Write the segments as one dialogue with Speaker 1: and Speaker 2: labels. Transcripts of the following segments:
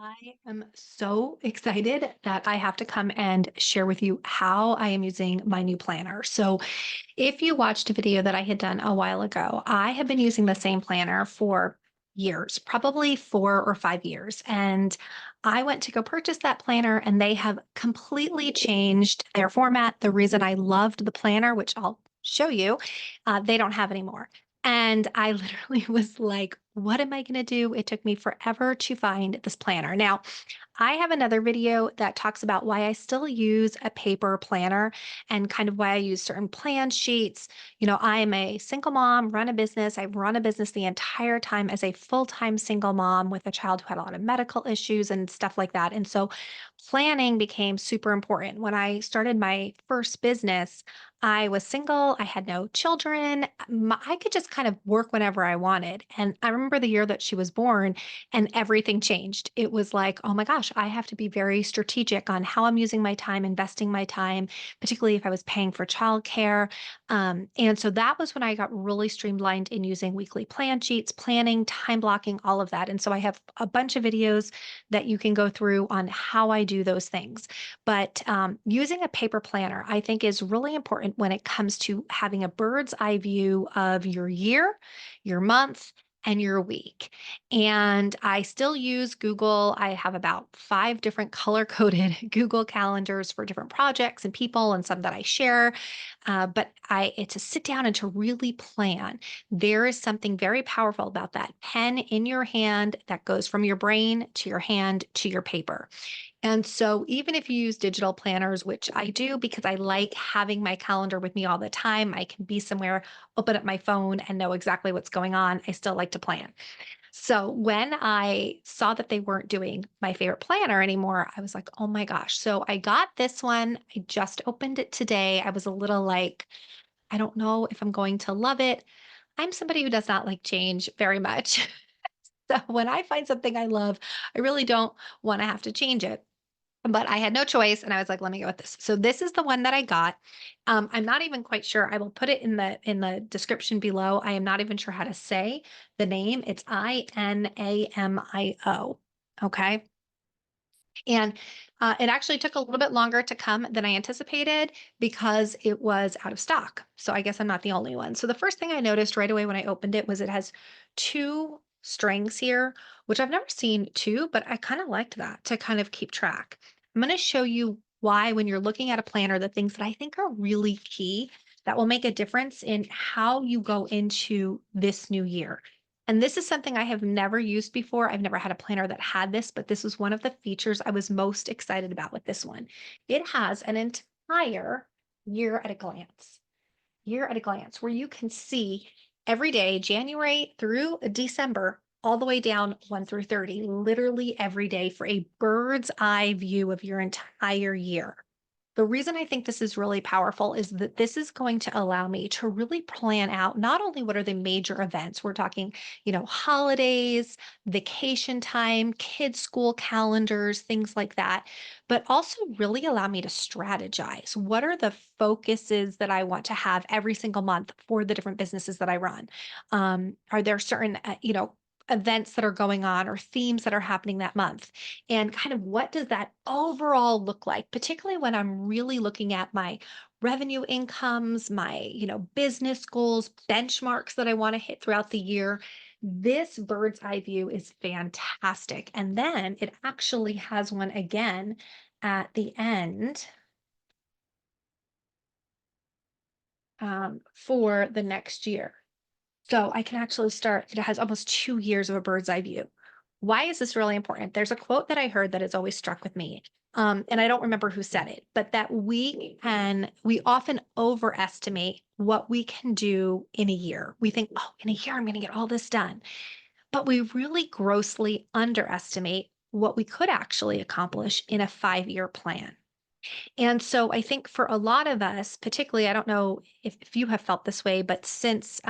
Speaker 1: I am so excited that I have to come and share with you how I am using my new planner. So, if you watched a video that I had done a while ago, I have been using the same planner for years, probably 4 or 5 years. And I went to go purchase that planner, and they have completely changed their format. The reason I loved the planner, which I'll show you, they don't have anymore. And I literally was like, what am I going to do? It took me forever to find this planner. Now, I have another video that talks about why I still use a paper planner and kind of why I use certain plan sheets. I am a single mom, run a business. I've run a business the entire time as a full time single mom with a child who had a lot of medical issues and stuff like that. And so planning became super important. When I started my first business, I was single, I had no children. I could just kind of work whenever I wanted. And I remember the year that she was born and everything changed. It was like, oh my gosh, I have to be very strategic on how I'm using my time, investing my time, particularly if I was paying for childcare. And so that was when I got really streamlined in using weekly plan sheets, planning, time blocking, all of that. And so I have a bunch of videos that you can go through on how I do those things. But using a paper planner, I think, is really important when it comes to having a bird's eye view of your year, your month, and your week. And I still use Google. I have about 5 different color coded Google calendars for different projects and people, and some that I share. But to sit down and to really plan. There is something very powerful about that pen in your hand that goes from your brain to your hand to your paper. And so, even if you use digital planners, which I do because I like having my calendar with me all the time, I can be somewhere, open up my phone, and know exactly what's going on. I still like to plan. So, when I saw that they weren't doing my favorite planner anymore, I was like, oh my gosh. So, I got this one. I just opened it today. I was a little like, I don't know if I'm going to love it. I'm somebody who does not like change very much. So, when I find something I love, I really don't want to have to change it. But I had no choice, and I was like, "Let me go with this." So this is the one that I got. I'm not even quite sure. I will put it in the description below. I am not even sure how to say the name. It's INAMIO. Okay. And it actually took a little bit longer to come than I anticipated because it was out of stock. So I guess I'm not the only one. So the first thing I noticed right away when I opened it was it has two strings here, which I've never seen two, but I kind of liked that to kind of keep track. I'm going to show you why, when you're looking at a planner, the things that I think are really key that will make a difference in how you go into this new year. And this is something I have never used before. I've never had a planner that had this, but this was one of the features I was most excited about with this one. It has an entire year at a glance, year at a glance, where you can see every day, January through December, all the way down 1 through 30, literally every day for a bird's eye view of your entire year. The reason I think this is really powerful is that this is going to allow me to really plan out not only what are the major events, we're talking, holidays, vacation time, kids' school calendars, things like that, but also really allow me to strategize. What are the focuses that I want to have every single month for the different businesses that I run? Are there certain, events that are going on or themes that are happening that month? And kind of what does that overall look like, particularly when I'm really looking at my revenue incomes, my, business goals, benchmarks that I want to hit throughout the year. This bird's eye view is fantastic. And then it actually has one again at the end for the next year. So I can actually start, it has almost 2 years of a bird's eye view. Why is this really important? There's a quote that I heard that has always struck with me. And I don't remember who said it, but that we often overestimate what we can do in a year. We think, oh, in a year, I'm going to get all this done. But we really grossly underestimate what we could actually accomplish in a 5 year plan. And so I think for a lot of us, particularly, I don't know if you have felt this way, but since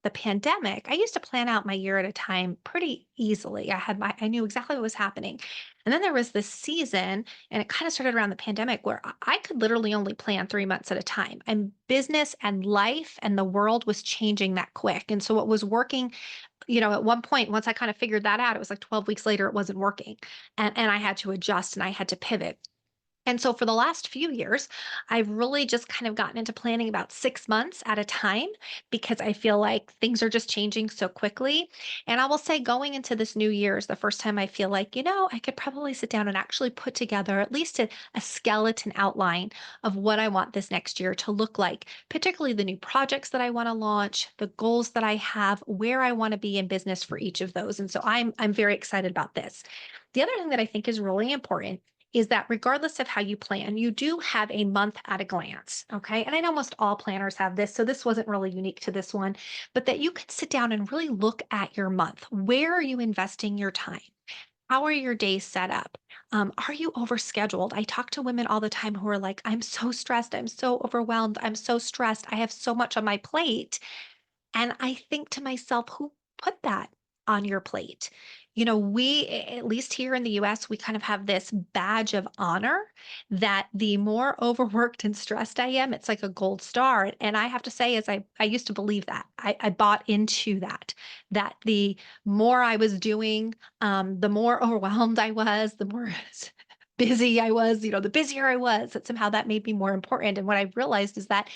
Speaker 1: the pandemic, I used to plan out my year at a time pretty easily. I knew exactly what was happening. And then there was this season, and it kind of started around the pandemic where I could literally only plan 3 months at a time. And business and life and the world was changing that quick. And so what was working at one point, once I kind of figured that out, it was like 12 weeks later, it wasn't working. And I had to adjust and I had to pivot. And so for the last few years, I've really just kind of gotten into planning about 6 months at a time because I feel like things are just changing so quickly. And I will say, going into this new year is the first time I feel like, I could probably sit down and actually put together at least a skeleton outline of what I want this next year to look like, particularly the new projects that I want to launch, the goals that I have, where I want to be in business for each of those. And so I'm very excited about this. The other thing that I think is really important is that regardless of how you plan, you do have a month at a glance. Okay. And I know most all planners have this, so this wasn't really unique to this one, but that you could sit down and really look at your month. Where are you investing your time? How are your days set up? Are you overscheduled? I talk to women all the time who are like, I'm so stressed. I'm so overwhelmed. I'm so stressed. I have so much on my plate. And I think to myself, who put that on your plate? At least here in the US, we kind of have this badge of honor that the more overworked and stressed I am, it's like a gold star. And I have to say, as I used to believe that, I bought into that the more I was doing, the more overwhelmed I was, the more busy I was, the busier I was, that somehow that made me more important. And what I realized is that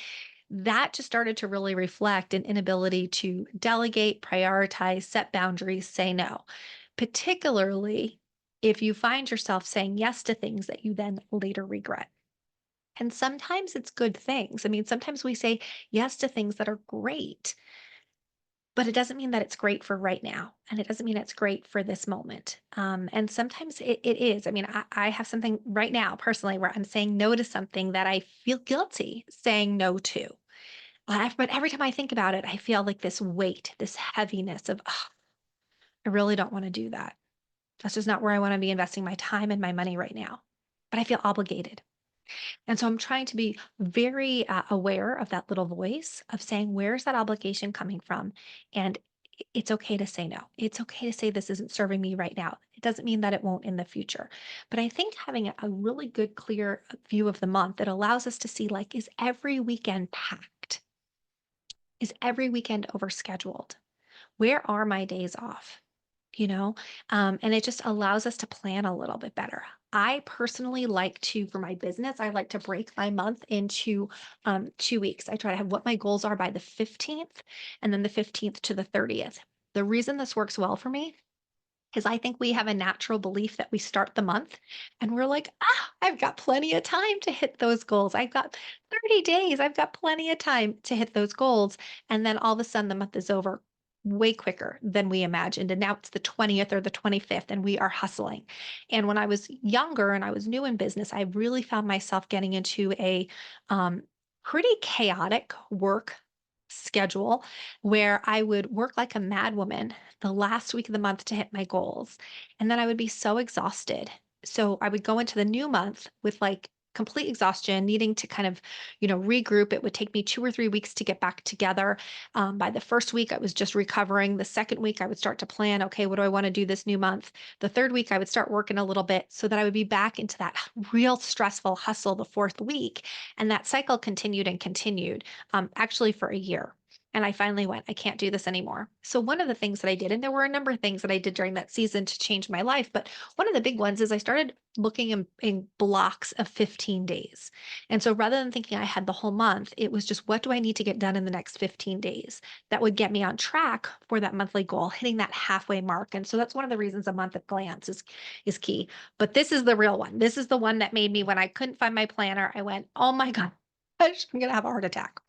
Speaker 1: just started to really reflect an inability to delegate, prioritize, set boundaries, say no, particularly if you find yourself saying yes to things that you then later regret. And sometimes it's good things. I mean, sometimes we say yes to things that are great, but it doesn't mean that it's great for right now. And it doesn't mean it's great for this moment. And sometimes it is. I mean, I have something right now personally where I'm saying no to something that I feel guilty saying no to. But every time I think about it, I feel like this weight, this heaviness of, "Ugh, I really don't want to do that. That's just not where I want to be investing my time and my money right now." But I feel obligated. And so I'm trying to be very aware of that little voice of saying, where's that obligation coming from? And it's okay to say no. It's okay to say this isn't serving me right now. It doesn't mean that it won't in the future. But I think having a really good, clear view of the month that allows us to see, like, is every weekend packed? Is every weekend overscheduled? Where are my days off? You know, and it just allows us to plan a little bit better. I personally like to, for my business, I like to break my month into 2 weeks. I try to have what my goals are by the 15th and then the 15th to the 30th. The reason this works well for me is I think we have a natural belief that we start the month and we're like, I've got plenty of time to hit those goals. I've got 30 days. I've got plenty of time to hit those goals. And then all of a sudden the month is over way quicker than we imagined. And now it's the 20th or the 25th and we are hustling. And when I was younger and I was new in business, I really found myself getting into a um, pretty chaotic work schedule where I would work like a madwoman the last week of the month to hit my goals. And then I would be so exhausted. So I would go into the new month with like complete exhaustion, needing to kind of, regroup. It would take me 2 or 3 weeks to get back together. By the first week, I was just recovering. The second week, I would start to plan, okay, what do I want to do this new month? The third week, I would start working a little bit so that I would be back into that real stressful hustle the fourth week. And that cycle continued and continued, actually for a year. And I finally went, I can't do this anymore. So, one of the things that I did, and there were a number of things that I did during that season to change my life, but one of the big ones is I started looking in blocks of 15 days. And so, rather than thinking I had the whole month, it was just what do I need to get done in the next 15 days that would get me on track for that monthly goal, hitting that halfway mark. And so, that's one of the reasons a month at glance is key. But this is the real one. This is the one that made me, when I couldn't find my planner, I went, oh my God, I'm going to have a heart attack.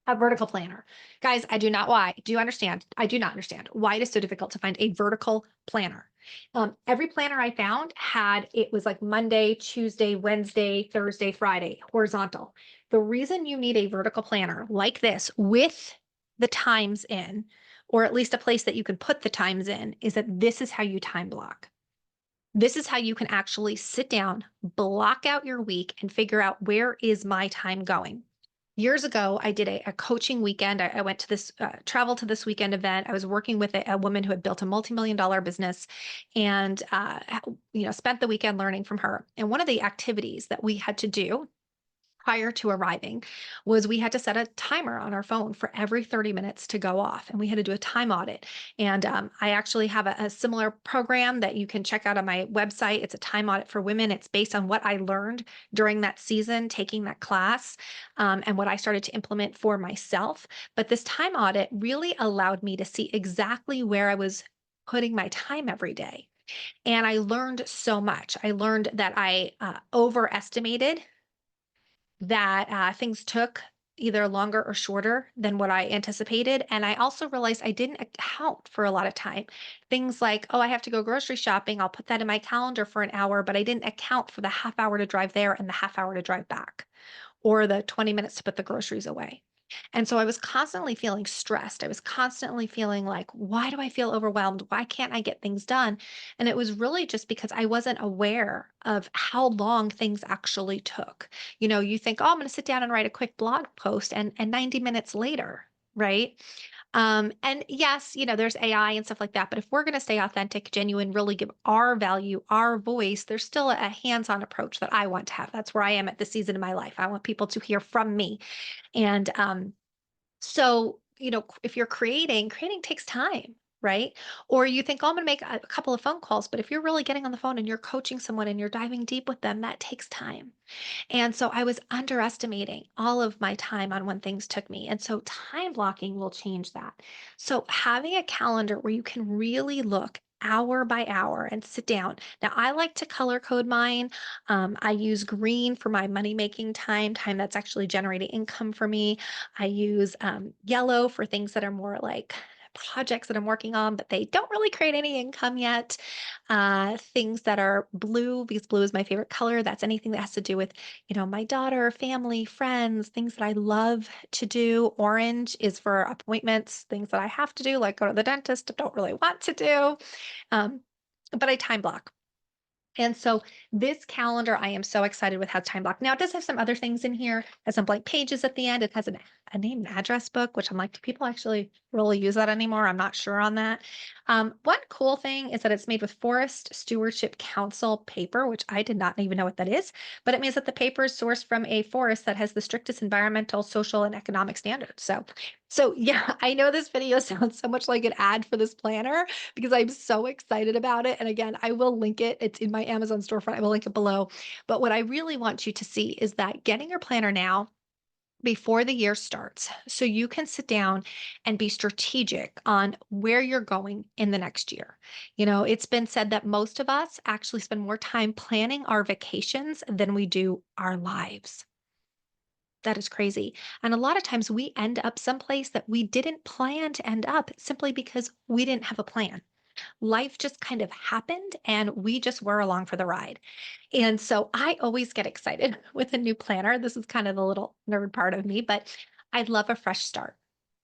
Speaker 1: A vertical planner. Guys, I do not why. Do you understand? I do not understand why it is so difficult to find a vertical planner. Every planner I found it was like Monday, Tuesday, Wednesday, Thursday, Friday, horizontal. The reason you need a vertical planner like this with the times in, or at least a place that you can put the times in, is that this is how you time block. This is how you can actually sit down, block out your week, and figure out where is my time going. Years ago, I did a coaching weekend. I went to this travel to this weekend event. I was working with a woman who had built a multi-million-dollar business, and spent the weekend learning from her. And one of the activities that we had to do prior to arriving was we had to set a timer on our phone for every 30 minutes to go off, and we had to do a time audit. And I actually have a similar program that you can check out on my website. It's a time audit for women. It's based on what I learned during that season taking that class, and what I started to implement for myself. But this time audit really allowed me to see exactly where I was putting my time every day. And I learned so much. I learned that I overestimated that things took either longer or shorter than what I anticipated. And I also realized I didn't account for a lot of time. Things like, oh, I have to go grocery shopping. I'll put that in my calendar for an hour, but I didn't account for the half hour to drive there and the half hour to drive back, or the 20 minutes to put the groceries away. And so I was constantly feeling stressed. I was constantly feeling like, why do I feel overwhelmed? Why can't I get things done? And it was really just because I wasn't aware of how long things actually took. You think, oh, I'm going to sit down and write a quick blog post, and 90 minutes later, right? And yes, there's AI and stuff like that, but if we're going to stay authentic, genuine, really give our value, our voice, there's still a hands-on approach that I want to have. That's where I am at this season of my life. I want people to hear from me. And so, if you're creating takes time, right? Or you think, oh, I'm going to make a couple of phone calls, but if you're really getting on the phone and you're coaching someone and you're diving deep with them, that takes time. And so I was underestimating all of my time on when things took me. And so time blocking will change that. So having a calendar where you can really look hour by hour and sit down. Now, I like to color code mine. I use green for my money making time that's actually generating income for me. I use yellow for things that are more like projects that I'm working on, but they don't really create any income yet. Things that are blue, because blue is my favorite color. That's anything that has to do with, my daughter, family, friends, things that I love to do. Orange is for appointments, things that I have to do, like go to the dentist, don't really want to do. Um, but I time block. And so this calendar, I am so excited with how time block. Now it does have some other things in here, it has some blank pages at the end. It has a name and address book, which I'm like, do people actually really use that anymore? I'm not sure on that. One cool thing is that it's made with Forest Stewardship Council paper, which I did not even know what that is, but it means that the paper is sourced from a forest that has the strictest environmental, social, and economic standards. So yeah, I know this video sounds so much like an ad for this planner, because I'm so excited about it. And again, I will link it. It's in my Amazon storefront. I will link it below. But what I really want you to see is that getting your planner now before the year starts, so you can sit down and be strategic on where you're going in the next year. It's been said that most of us actually spend more time planning our vacations than we do our lives. That is crazy. And a lot of times we end up someplace that we didn't plan to end up, simply because we didn't have a plan. Life just kind of happened and we just were along for the ride. And so I always get excited with a new planner. This is kind of the little nerd part of me, but I love a fresh start.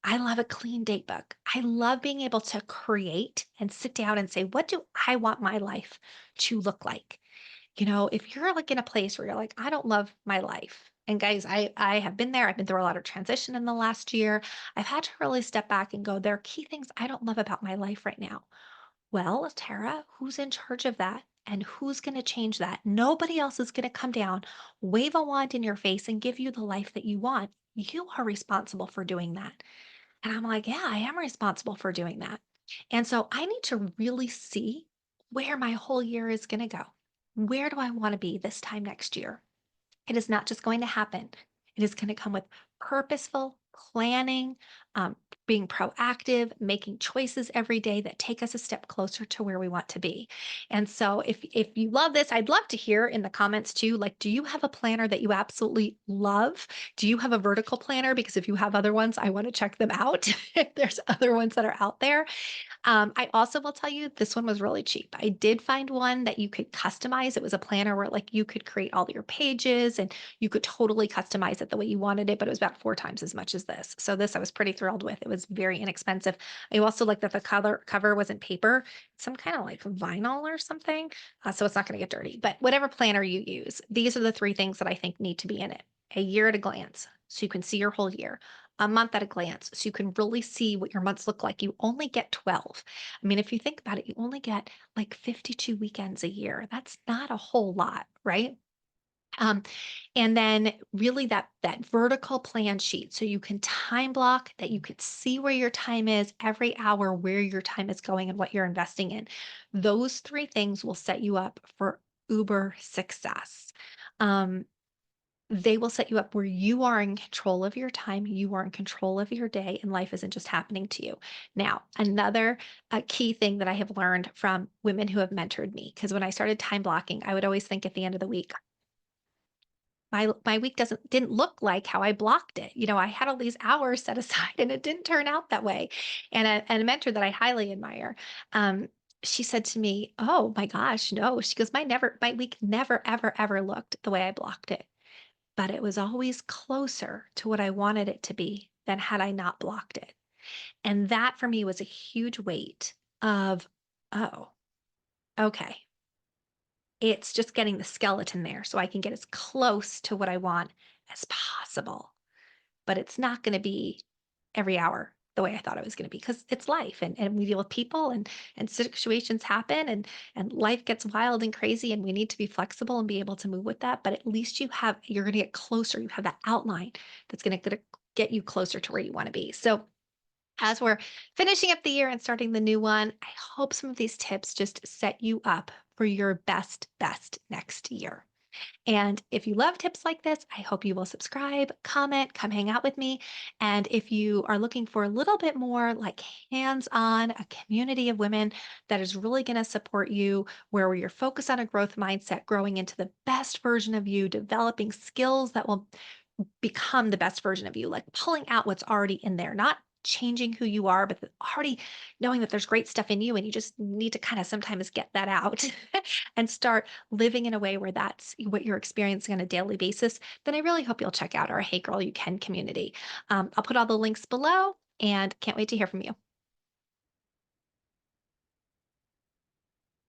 Speaker 1: I love a clean date book. I love being able to create and sit down and say, what do I want my life to look like? If you're like in a place where you're like, I don't love my life. And guys, I have been there. I've been through a lot of transition in the last year. I've had to really step back and go, there are key things I don't love about my life right now. Well, Tara, who's in charge of that? And who's going to change that? Nobody else is going to come down, wave a wand in your face, and give you the life that you want. You are responsible for doing that. And I'm like, yeah, I am responsible for doing that. And so I need to really see where my whole year is going to go. Where do I want to be this time next year? It is not just going to happen. It is going to come with purposeful planning, um, being proactive, making choices every day that take us a step closer to where we want to be. And so if you love this, I'd love to hear in the comments too, like, do you have a planner that you absolutely love? Do you have a vertical planner? Because if you have other ones, I want to check them out. If there's other ones that are out there. I also will tell you this one was really cheap. I did find one that you could customize. It was a planner where like you could create all your pages and you could totally customize it the way you wanted it, but it was about 4 times as much as this. So this I was pretty thrilled with. It was very inexpensive. I also like that the cover wasn't paper, some kind of like vinyl or something. So it's not going to get dirty. But whatever planner you use, these are the 3 things that I think need to be in it. A year at a glance, so you can see your whole year. A month at a glance, so you can really see what your months look like. You only get 12. I mean, if you think about it, you only get like 52 weekends a year. That's not a whole lot, right? Um, and then really that vertical plan sheet so you can time block, that you could see where your time is every hour, where your time is going and what you're investing in. Those three things will set you up for uber success. Um, they will set you up where you are in control of your time, you are in control of your day, and life isn't just happening to you. Now, another key thing that I have learned from women who have mentored me, because when I started time blocking, I would always think at the end of the week, my week didn't look like how I blocked it. I had all these hours set aside and it didn't turn out that way. And a mentor that I highly admire, um, she said to me, "Oh my gosh, no." She goes, my week never, ever, ever looked the way I blocked it, but it was always closer to what I wanted it to be than had I not blocked it." And that for me was a huge weight of, oh, okay. It's just getting the skeleton there so I can get as close to what I want as possible. But it's not going to be every hour the way I thought it was going to be, because it's life, and we deal with people, and situations happen, and life gets wild and crazy, and we need to be flexible and be able to move with that. But at least you're going to get closer. You have that outline that's going to get you closer to where you want to be. So as we're finishing up the year and starting the new one, I hope some of these tips just set you up for your best next year. And if you love tips like this, I hope you will subscribe, comment, come hang out with me. And if you are looking for a little bit more like hands on, a community of women that is really going to support you, where you're focused on a growth mindset, growing into the best version of you, developing skills that will become the best version of you, like pulling out what's already in there, not changing who you are, but already knowing that there's great stuff in you and you just need to kind of sometimes get that out and start living in a way where that's what you're experiencing on a daily basis, then I really hope you'll check out our Hey Girl You Can community. I'll put all the links below and can't wait to hear from you.